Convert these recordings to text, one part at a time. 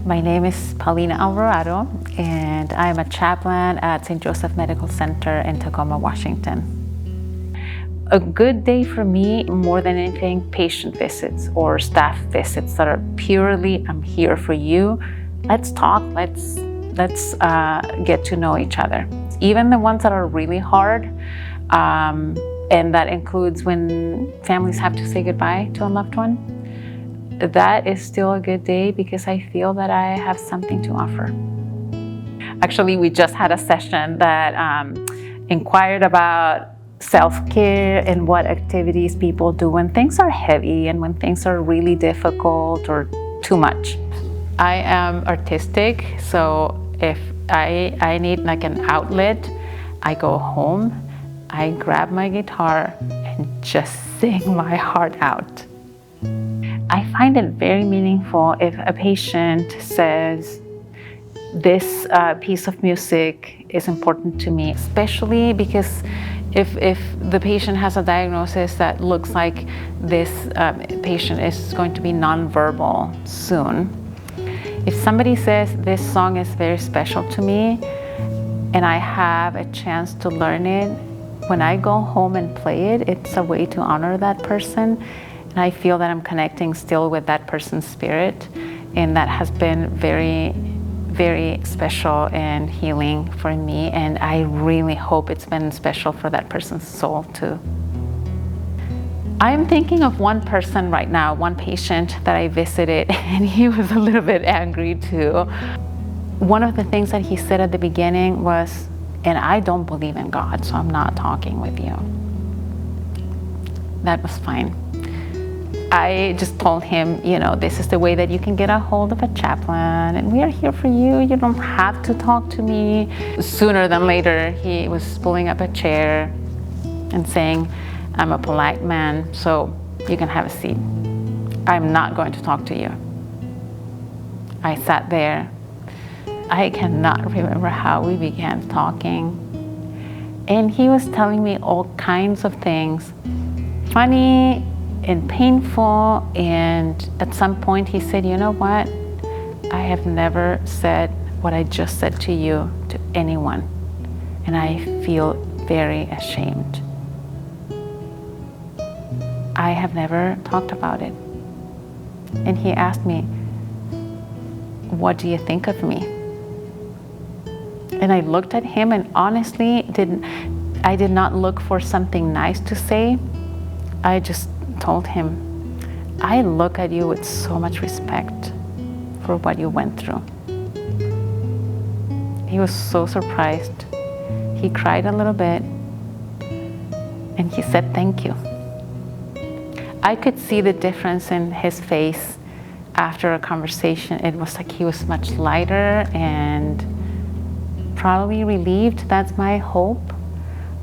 My name is Paulina Alvarado, and I'm a chaplain at St. Joseph Medical Center in Tacoma, Washington. A good day for me, more than anything, patient visits or staff visits that are purely, I'm here for you. Let's talk, let's get to know each other. Even the ones that are really hard, and that includes when families have to say goodbye to a loved one. That is still a good day because I feel that I have something to offer. Actually, we just had a session that inquired about self-care and what activities people do when things are heavy and when things are really difficult or too much. I am artistic, so if I need like an outlet, I go home, I grab my guitar and just sing my heart out. I find it very meaningful if a patient says, this piece of music is important to me, especially because if the patient has a diagnosis that looks like this patient is going to be nonverbal soon. If somebody says, this song is very special to me, and I have a chance to learn it, when I go home and play it, it's a way to honor that person. And I feel that I'm connecting still with that person's spirit, and that has been very, very special and healing for me, and I really hope it's been special for that person's soul too. I'm thinking of one person right now, one patient that I visited, and he was a little bit angry too. One of the things that he said at the beginning was, and I don't believe in God, so I'm not talking with you. That was fine. I just told him, this is the way that you can get a hold of a chaplain, and we are here for you. You don't have to talk to me. Sooner than later, he was pulling up a chair and saying, I'm a polite man, so you can have a seat. I'm not going to talk to you. I sat there. I cannot remember how we began talking. And he was telling me all kinds of things, funny and painful, and at some point he said, you know what? I have never said what I just said to you to anyone, and I feel very ashamed. I have never talked about it. And he asked me, what do you think of me? And I looked at him, and honestly, I did not look for something nice to say. I just told him, I look at you with so much respect for what you went through. He was so surprised. He cried a little bit, and he said, thank you. I could see the difference in his face after a conversation. It was like he was much lighter and probably relieved. That's my hope.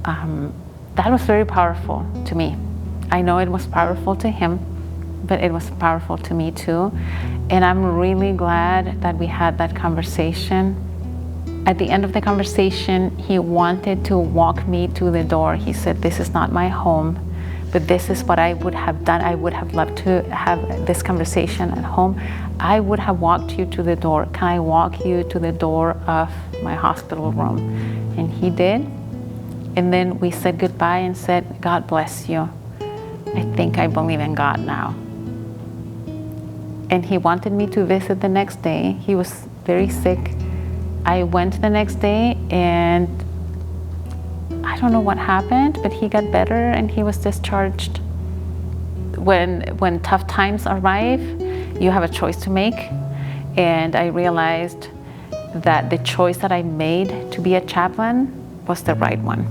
That was very powerful to me. I know it was powerful to him, but it was powerful to me too. And I'm really glad that we had that conversation. At the end of the conversation, he wanted to walk me to the door. He said, this is not my home, but this is what I would have done. I would have loved to have this conversation at home. I would have walked you to the door. Can I walk you to the door of my hospital room? And he did. And then we said goodbye and said, God bless you. I think I believe in God now. And he wanted me to visit the next day. He was very sick. I went the next day, and I don't know what happened, but he got better and he was discharged. When tough times arrive, you have a choice to make. And I realized that the choice that I made to be a chaplain was the right one.